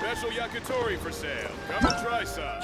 Special yakitori for sale. Come and try some.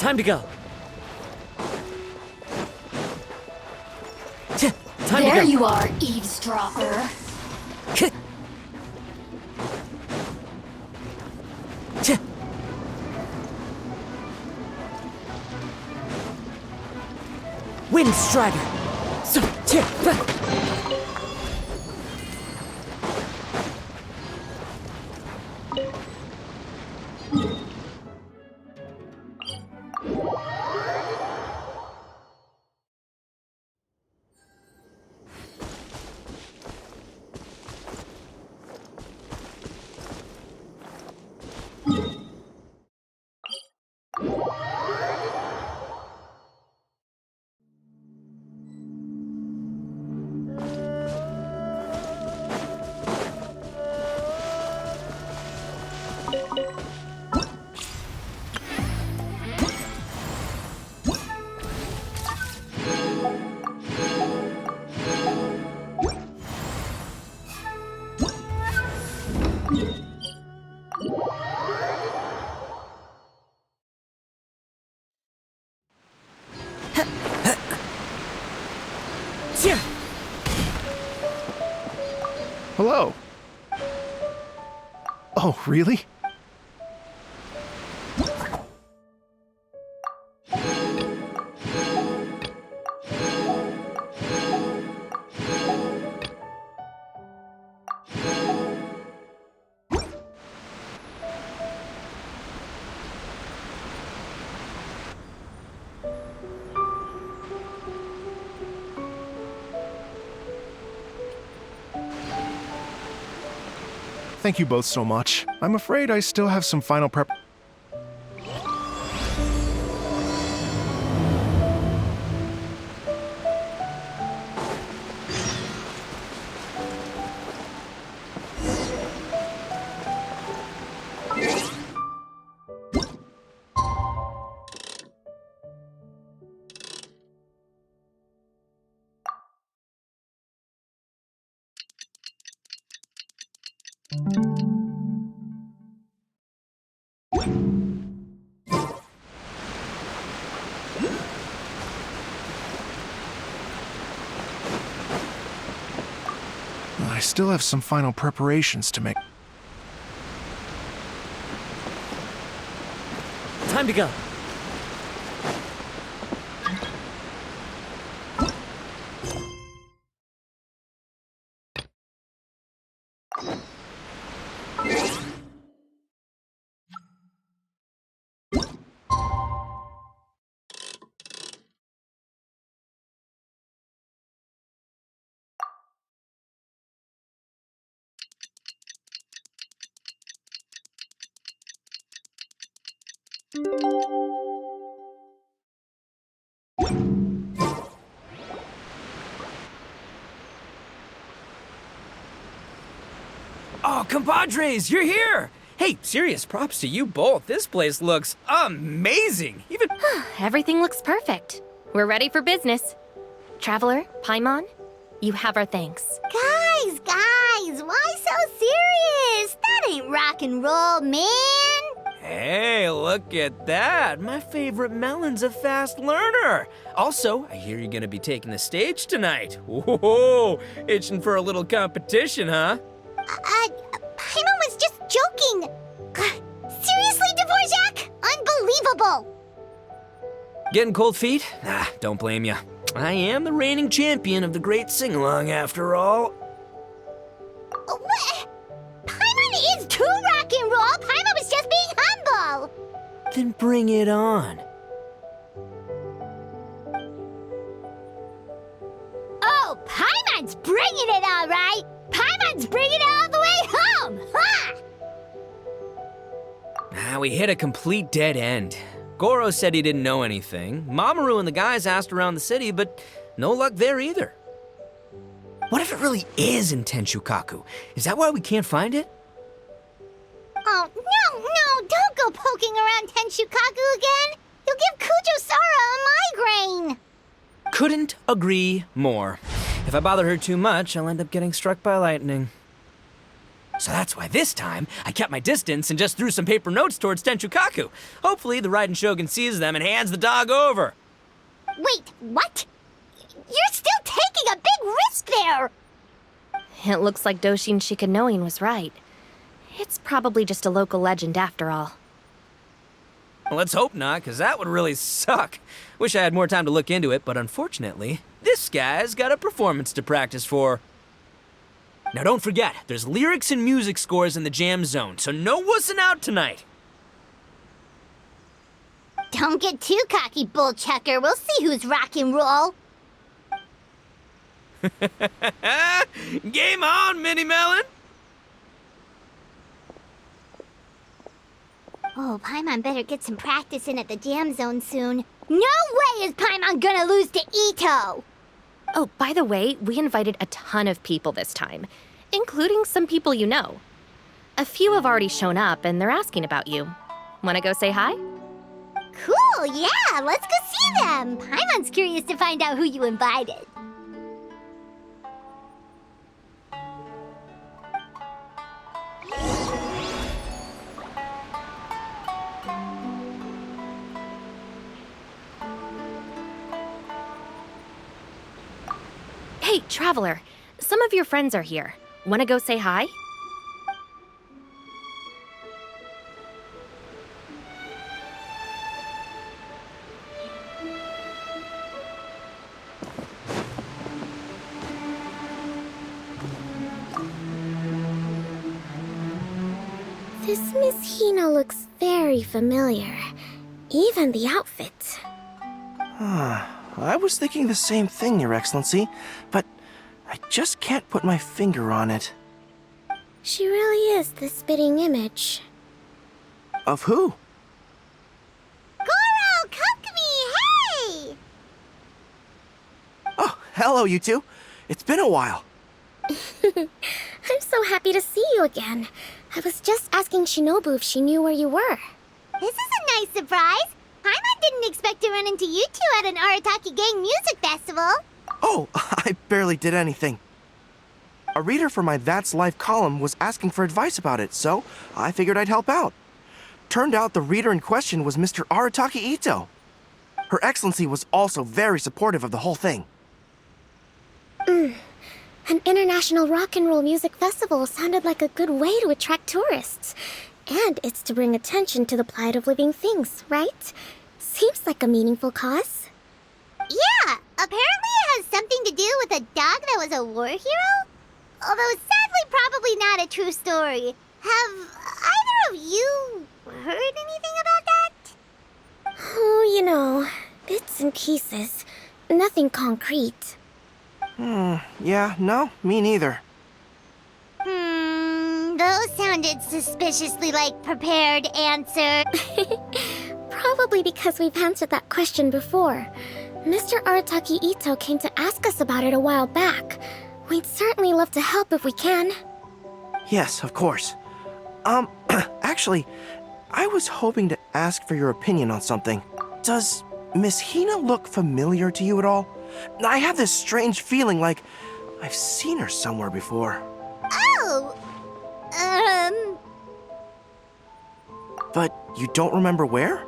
Time to go. Time There to go. you are, eavesdropper. Wind Strider. Hello. Oh, really? Thank you both so much. I'm afraid I still have some final prep. I still have some final preparations to make. Time to go. Oh, compadres, you're here! Hey, serious props to you both. This place looks amazing. Even Everything looks perfect. We're ready for business. Traveler, Paimon, you have our thanks. Guys, why so serious? That ain't rock and roll, man. Hey, look at that. My favorite melon's a fast learner. Also, I hear you're gonna be taking the stage tonight. Whoa, itching for a little competition, huh? Paimon was just joking. Seriously, Dvorak? Unbelievable. Getting cold feet? Nah, don't blame ya. I am the reigning champion of the great sing-along after all. What? Paimon is too rock and roll. Paimon was just being humble. Then bring it on. Oh, Paimon's bringing it all right. Paimon's bringing it all the way home. Ha! We hit a complete dead end. Goro said he didn't know anything. Mamoru and the guys asked around the city, but no luck there either. What if it really is in Tenshukaku? Is that why we can't find it? Oh, no, don't go poking around Tenshukaku again. You'll give Kujo-Sara a migraine. Couldn't agree more. If I bother her too much, I'll end up getting struck by lightning. So that's why this time, I kept my distance and just threw some paper notes towards Tenshukaku. Hopefully, the Raiden Shogun sees them and hands the dog over. Wait, what? You're still taking a big risk there. It looks like Doshin Shikanoin was right. It's probably just a local legend after all. Well, let's hope not, because that would really suck. Wish I had more time to look into it, but unfortunately, this guy's got a performance to practice for. Now don't forget, there's lyrics and music scores in the jam zone, so no wussing out tonight. Don't get too cocky, bullchucker. We'll see who's rock and roll. Game on, Mini Melon! Oh, Paimon better get some practice in at the jam zone soon. No way is Paimon gonna lose to Ito! Oh, by the way, we invited a ton of people this time, including some people you know. A few have already shown up, and they're asking about you. Wanna go say hi? Cool, yeah, let's go see them. Paimon's curious to find out who you invited. Hey, Traveler, some of your friends are here. Wanna go say hi? This Miss Hina looks very familiar. Even the outfit. I was thinking the same thing, Your Excellency, but I just can't put my finger on it. She really is the spitting image. Of who? Goro, come to me, hey! Oh, hello, you two. It's been a while. I'm so happy to see you again. I was just asking Shinobu if she knew where you were. This is a nice surprise. Paimon didn't expect to run into you two at an Arataki Gang music festival. Oh, I barely did anything. A reader for my That's Life column was asking for advice about it, so I figured I'd help out. Turned out the reader in question was Mr. Arataki Ito. Her Excellency was also very supportive of the whole thing. An international rock and roll music festival sounded like a good way to attract tourists. And it's to bring attention to the plight of living things, right? Seems like a meaningful cause. Yeah, apparently it has something to do with a dog that was a war hero? Although sadly probably not a true story. Have either of you heard anything about that? Oh, you know, bits and pieces. Nothing concrete. Yeah, no, me neither. Those sounded suspiciously like prepared answer. Probably because we've answered that question before. Mr. Arataki Ito came to ask us about it a while back. We'd certainly love to help if we can. Yes, of course. Actually, I was hoping to ask for your opinion on something. Does Miss Hina look familiar to you at all? I have this strange feeling like I've seen her somewhere before. Oh! But you don't remember where?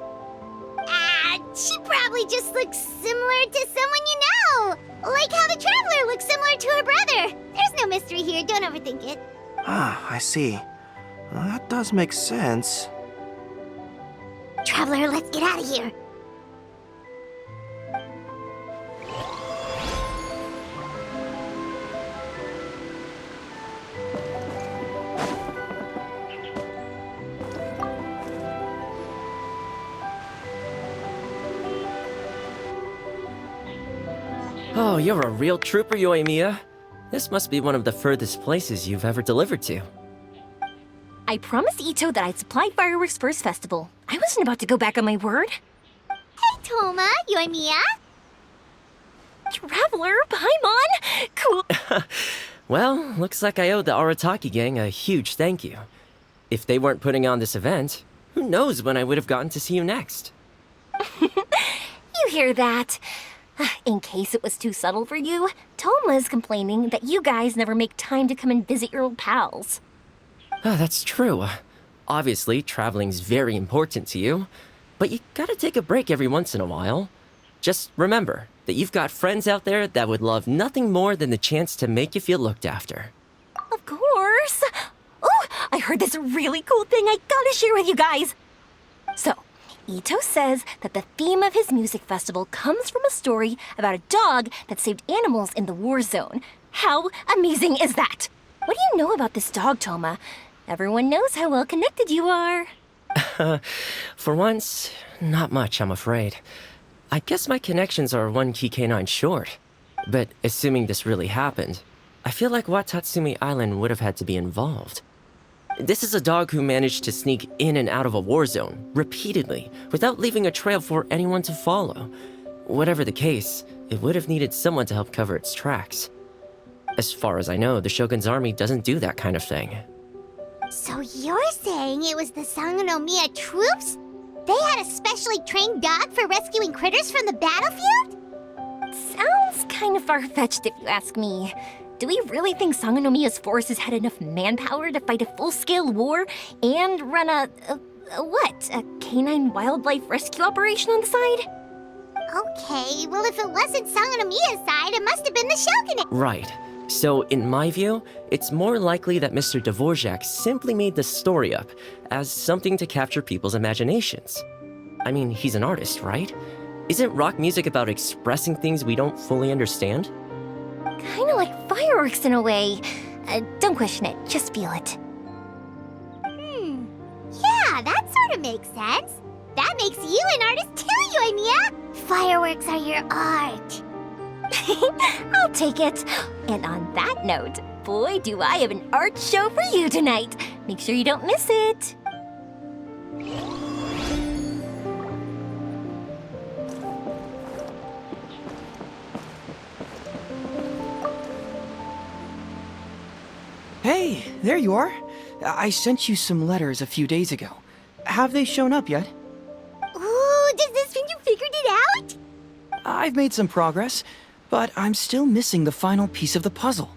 She probably just looks similar to someone you know. Like how the Traveler looks similar to her brother. There's no mystery here, don't overthink it. Ah, I see. Well, that does make sense. Traveler, let's get out of here. Oh, you're a real trooper, Yoimiya. This must be one of the furthest places you've ever delivered to. I promised Ito that I'd supply fireworks for his festival. I wasn't about to go back on my word. Hey, Toma, Yoimiya. Traveler, Paimon! Cool. Well, looks like I owe the Arataki gang a huge thank you. If they weren't putting on this event, who knows when I would have gotten to see you next. You hear that? In case it was too subtle for you, Toma's complaining that you guys never make time to come and visit your old pals. Oh, that's true. Obviously, traveling's very important to you, but you gotta take a break every once in a while. Just remember that you've got friends out there that would love nothing more than the chance to make you feel looked after. Of course! Oh, I heard this really cool thing I gotta share with you guys! So, Ito says that the theme of his music festival comes from a story about a dog that saved animals in the war zone. How amazing is that? What do you know about this dog, Toma? Everyone knows how well connected you are. For once, not much, I'm afraid. I guess my connections are one key canine short. But assuming this really happened, I feel like Watatsumi Island would have had to be involved. This is a dog who managed to sneak in and out of a war zone, repeatedly, without leaving a trail for anyone to follow. Whatever the case, it would have needed someone to help cover its tracks. As far as I know, the Shogun's army doesn't do that kind of thing. So you're saying it was the Sangonomiya troops? They had a specially trained dog for rescuing critters from the battlefield? Sounds kind of far-fetched if you ask me. Do we really think Sangonomiya's forces had enough manpower to fight a full-scale war and run a canine wildlife rescue operation on the side? Okay, well if it wasn't Sangonomiya's side, it must have been the Shogunate. Right. So, in my view, it's more likely that Mr. Dvorak simply made the story up as something to capture people's imaginations. I mean, he's an artist, right? Isn't rock music about expressing things we don't fully understand? Kinda like fireworks in a way. Don't question it, just feel it. Yeah, that sort of makes sense. That makes you an artist too, Yoimiya. Fireworks are your art. I'll take it. And on that note, boy, do I have an art show for you tonight. Make sure you don't miss it. Hey, there you are. I sent you some letters a few days ago. Have they shown up yet? Ooh, does this mean you figured it out? I've made some progress, but I'm still missing the final piece of the puzzle.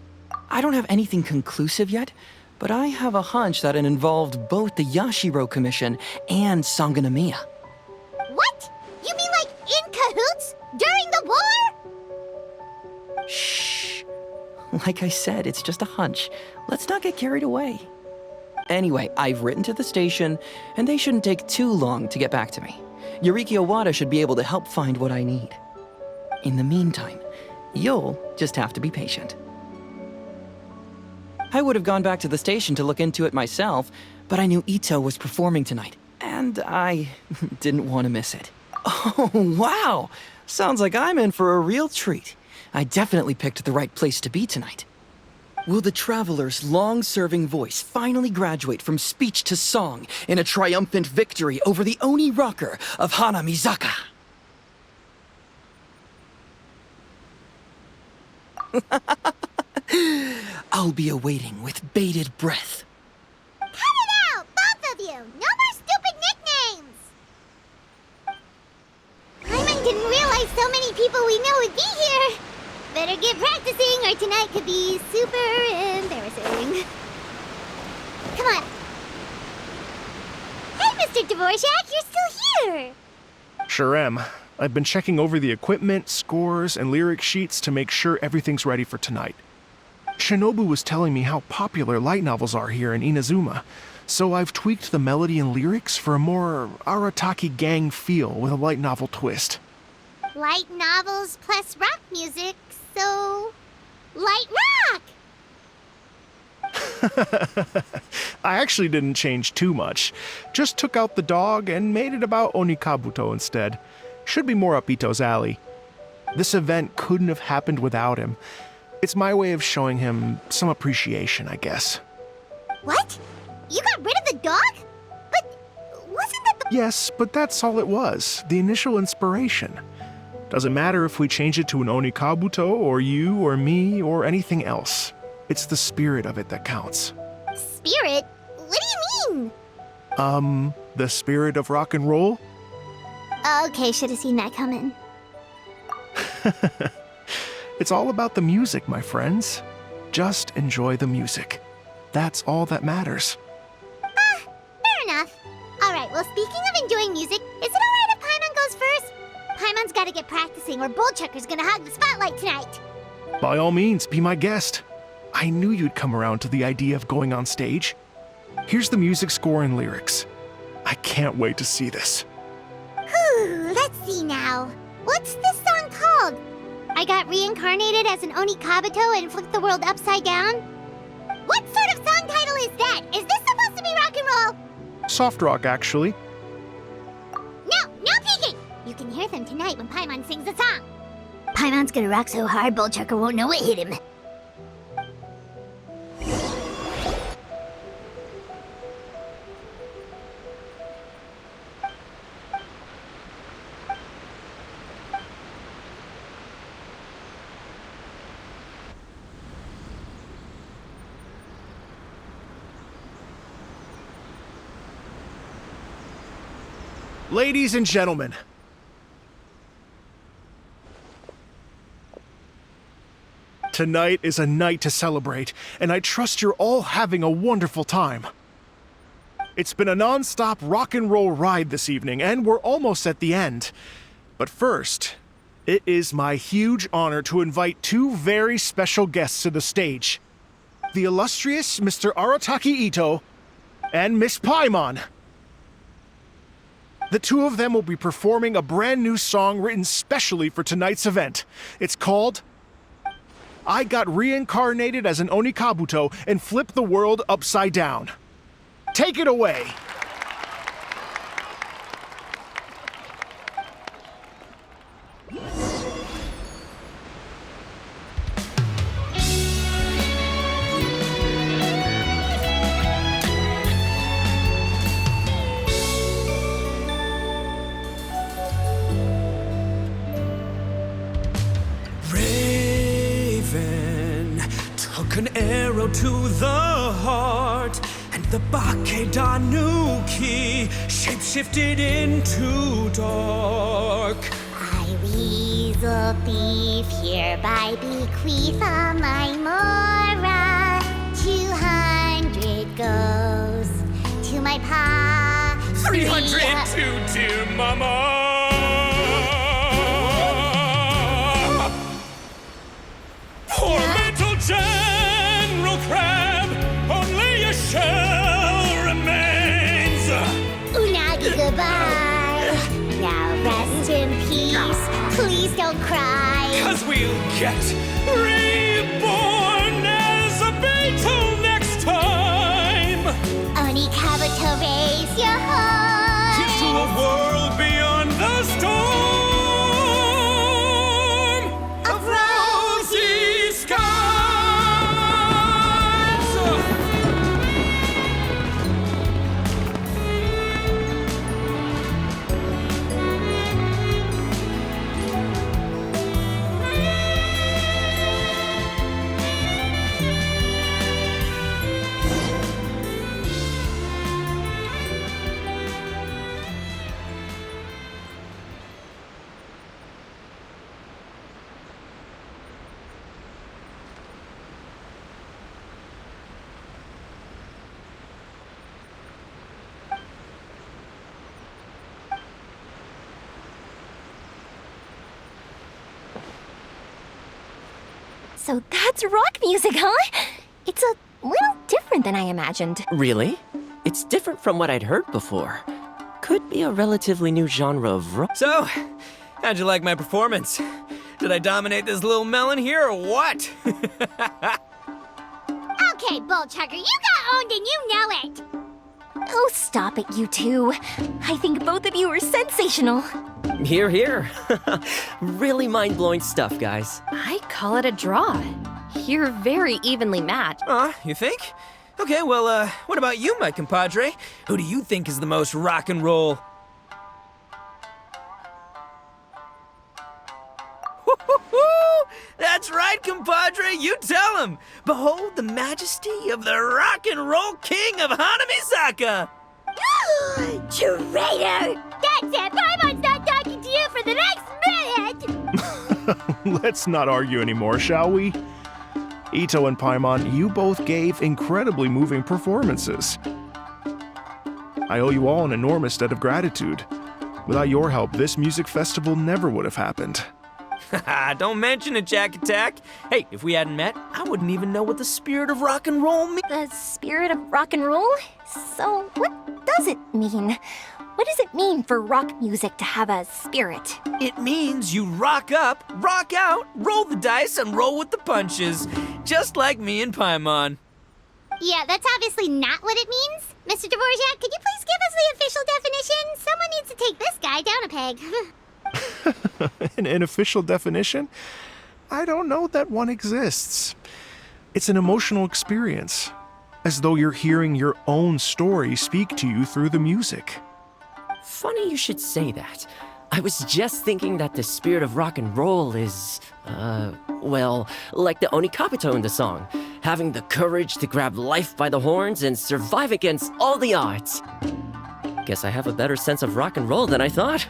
I don't have anything conclusive yet, but I have a hunch that it involved both the Yashiro Commission and Sangonomiya. What? You mean like in cahoots? During the war? Shh. Like I said, it's just a hunch. Let's not get carried away. Anyway, I've written to the station, and they shouldn't take too long to get back to me. Yuriki Owada should be able to help find what I need. In the meantime, you'll just have to be patient. I would have gone back to the station to look into it myself, but I knew Ito was performing tonight, and I didn't want to miss it. Oh, wow! Sounds like I'm in for a real treat. I definitely picked the right place to be tonight. Will the Traveler's long-serving voice finally graduate from speech to song in a triumphant victory over the Oni rocker of Hanamizaka? I'll be awaiting with bated breath. Cut it out, both of you! No more stupid nicknames! Paimon didn't realize so many people we know would be here. better get practicing or tonight could be super embarrassing. Come on. Hey, Mr. Dvorak, you're still here! Sure am. I've been checking over the equipment, scores, and lyric sheets to make sure everything's ready for tonight. Shinobu was telling me how popular light novels are here in Inazuma, so I've tweaked the melody and lyrics for a more Arataki gang feel with a light novel twist. Light novels plus rock music, so... light rock! I actually didn't change too much. Just took out the dog and made it about Onikabuto instead. Should be more up Ito's alley. This event couldn't have happened without him. It's my way of showing him some appreciation, I guess. What? You got rid of the dog? But wasn't that the... Yes, but that's all it was. The initial inspiration. Doesn't matter if we change it to an Onikabuto, or you, or me, or anything else. It's the spirit of it that counts. Spirit? What do you mean? The spirit of rock and roll? Okay, should have seen that coming. It's all about the music, my friends. Just enjoy the music. That's all that matters. Fair enough. Alright, well, speaking of enjoying music, is it alright if Paimon goes first? Paimon's gotta get practicing or Bullchucker's gonna hog the spotlight tonight. By all means, be my guest. I knew you'd come around to the idea of going on stage. Here's the music score and lyrics. I can't wait to see this. Whew, let's see now. What's this song called? I got reincarnated as an Onikabuto and flipped the world upside down? What sort of song title is that? Is this supposed to be rock and roll? Soft rock, actually. No peeking! You can hear them tonight when Paimon sings the song. Paimon's gonna rock so hard, Bullchucker won't know what hit him. Ladies and gentlemen, tonight is a night to celebrate, and I trust you're all having a wonderful time. It's been a non-stop rock and roll ride this evening, and we're almost at the end. But first, it is my huge honor to invite two very special guests to the stage. The illustrious Mr. Arataki Ito and Miss Paimon. The two of them will be performing a brand new song written specially for tonight's event. It's called I Got Reincarnated as an Onikabuto and Flipped the World Upside Down. Take it away! Took an arrow to the heart, and the Bakedanuki shapeshifted into dark. I, weasel thief, hereby bequeath all my mora. 200 goes to my pa. 300 to dear mama. Poor mental General Crab, only a shell remains. Unagi, goodbye. Now rest in peace. Please don't cry. 'Cause we'll get reborn as a beetle next time. Onikabuto, raise your heart. Here's to a world beyond the storm of rosy skies. So that's rock music, huh? It's a little different than I imagined. Really? It's different from what I'd heard before. Could be a relatively new genre of rock. So, how'd you like my performance? Did I dominate this little melon here or what? Okay, Bull Chucker, you got owned and you know it. Oh, stop it, you two. I think both of you are sensational. Here, here. Really mind-blowing stuff, guys. I call it a draw. You're very evenly matched. You think? Okay, well, what about you, my compadre? Who do you think is the most rock and roll? That's right, compadre, you tell him! Behold the majesty of the rock and roll king of Hanamisaka! Traitor! That's it! Paimon's not talking to you for the next minute! Let's not argue anymore, shall we? Ito and Paimon, you both gave incredibly moving performances. I owe you all an enormous debt of gratitude. Without your help, this music festival never would have happened. Don't mention it, Jack Attack. Hey, if we hadn't met, I wouldn't even know what the spirit of rock and roll means. The spirit of rock and roll? So, what does it mean? What does it mean for rock music to have a spirit? It means you rock up, rock out, roll the dice, and roll with the punches. Just like me and Paimon. Yeah, that's obviously not what it means. Mr. Dvorak, could you please give us the official definition? Someone needs to take this guy down a peg. An official definition? I don't know that one exists. It's an emotional experience, as though you're hearing your own story speak to you through the music. Funny you should say that. I was just thinking that the spirit of rock and roll is, well, like the Onikapito in the song. Having the courage to grab life by the horns and survive against all the odds. Guess I have a better sense of rock and roll than I thought.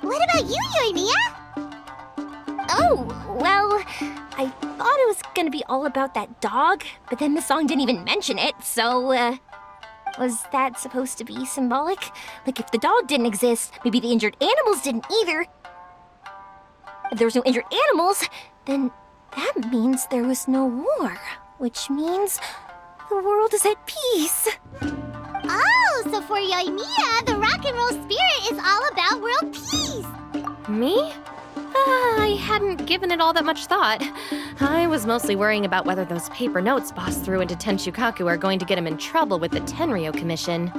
What about you, Yoimiya? Oh, well, I thought it was gonna be all about that dog, but then the song didn't even mention it, so, was that supposed to be symbolic? Like, if the dog didn't exist, maybe the injured animals didn't either. If there was no injured animals, then that means there was no war, which means the world is at peace. Oh, so for Yoimiya, the rock and roll spirit is all about world peace. Me? I hadn't given it all that much thought. I was mostly worrying about whether those paper notes Boss threw into Tenshukaku are going to get him in trouble with the Tenryo Commission.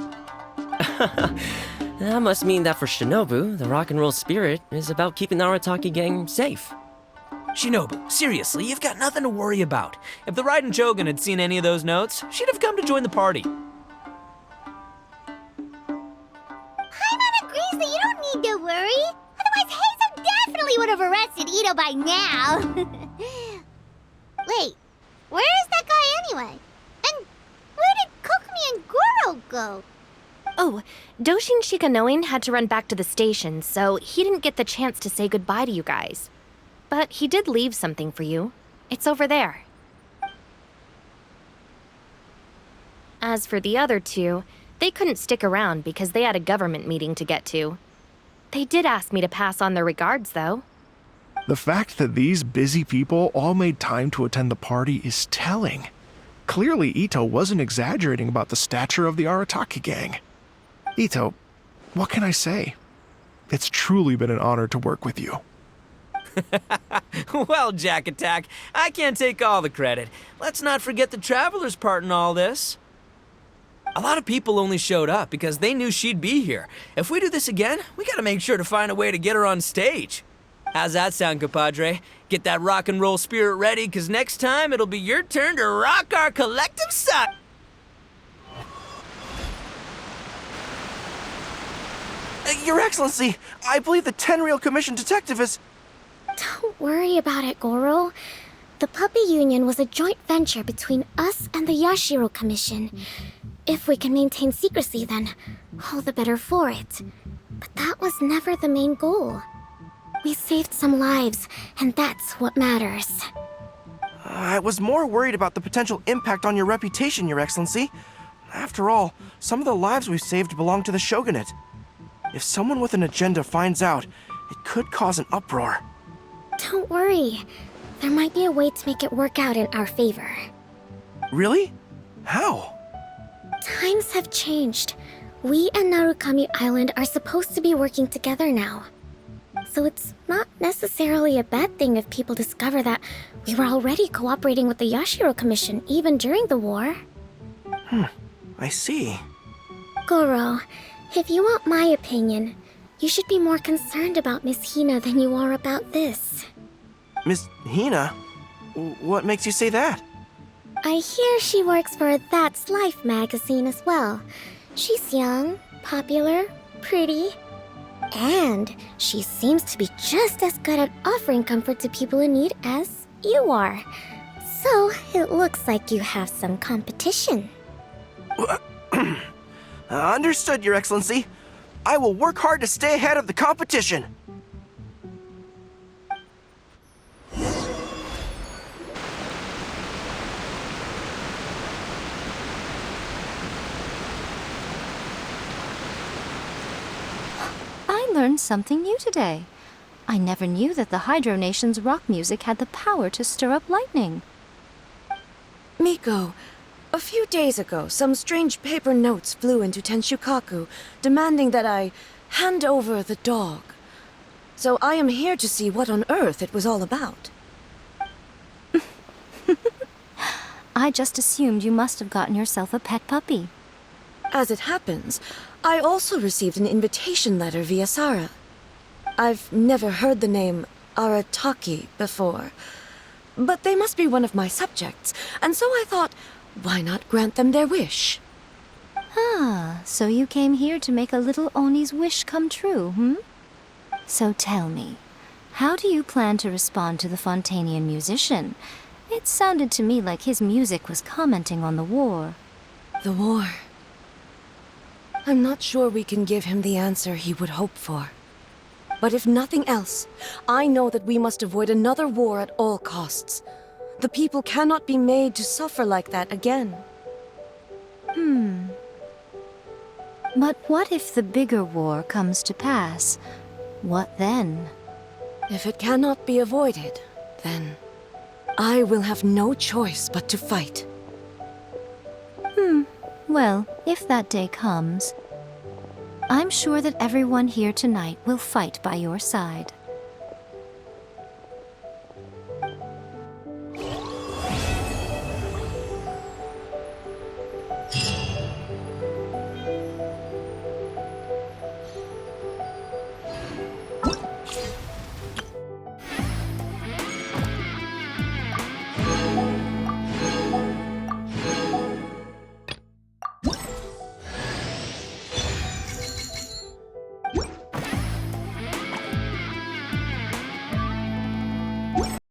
That must mean that for Shinobu, the rock and roll spirit is about keeping the Arataki gang safe. Shinobu, seriously, you've got nothing to worry about. If the Raiden Shogun had seen any of those notes, she'd have come to join the party. Paimon agrees that you don't need to worry. Otherwise, Heizo definitely would have arrested Ito by now. Wait, where is that guy anyway? And where did Kokumi and Goro go? Oh, Doshin Shikanoin had to run back to the station, so he didn't get the chance to say goodbye to you guys. But he did leave something for you. It's over there. As for the other two, they couldn't stick around because they had a government meeting to get to. They did ask me to pass on their regards, though. The fact that these busy people all made time to attend the party is telling. Clearly, Ito wasn't exaggerating about the stature of the Arataki gang. Ito, what can I say? It's truly been an honor to work with you. Well, Jack Attack, I can't take all the credit. Let's not forget the Traveler's part in all this. A lot of people only showed up because they knew she'd be here. If we do this again, we gotta make sure to find a way to get her on stage. How's that sound, compadre? Get that rock and roll spirit ready, because next time it'll be your turn to rock our collective sock. Your Excellency, I believe the Tenryo Commission detective is... Don't worry about it, Goro. The Puppy Union was a joint venture between us and the Yashiro Commission. If we can maintain secrecy, then all the better for it. But that was never the main goal. We saved some lives, and that's what matters. I was more worried about the potential impact on your reputation, Your Excellency. After all, some of the lives we've saved belong to the Shogunate. If someone with an agenda finds out, it could cause an uproar. Don't worry. there might be a way to make it work out in our favor. Really? How? Times have changed. We and Narukami Island are supposed to be working together now. So it's not necessarily a bad thing if people discover that we were already cooperating with the Yashiro Commission even during the war. I see. Goro, if you want my opinion, you should be more concerned about Miss Hina than you are about this. Miss Hina? What makes you say that? I hear she works for That's Life magazine as well. She's young, popular, pretty, and she seems to be just as good at offering comfort to people in need as you are. So it looks like you have some competition. Understood, Your Excellency. I will work hard to stay ahead of the competition. I learned something new today. I never knew that the Hydro Nation's rock music had the power to stir up lightning. Miko, a few days ago, some strange paper notes flew into Tenshukaku, demanding that I hand over the dog. So I am here to see what on earth it was all about. I just assumed you must have gotten yourself a pet puppy. As it happens, I also received an invitation letter via Sara. I've never heard the name Arataki before, but they must be one of my subjects, and so I thought, why not grant them their wish? Ah, so you came here to make a little Oni's wish come true, So tell me, how do you plan to respond to the Fontanian musician? It sounded to me like his music was commenting on the war. The war. I'm not sure we can give him the answer he would hope for. But if nothing else, I know that we must avoid another war at all costs. The people cannot be made to suffer like that again. But what if the bigger war comes to pass? What then? If it cannot be avoided, then I will have no choice but to fight. Well, if that day comes, I'm sure that everyone here tonight will fight by your side.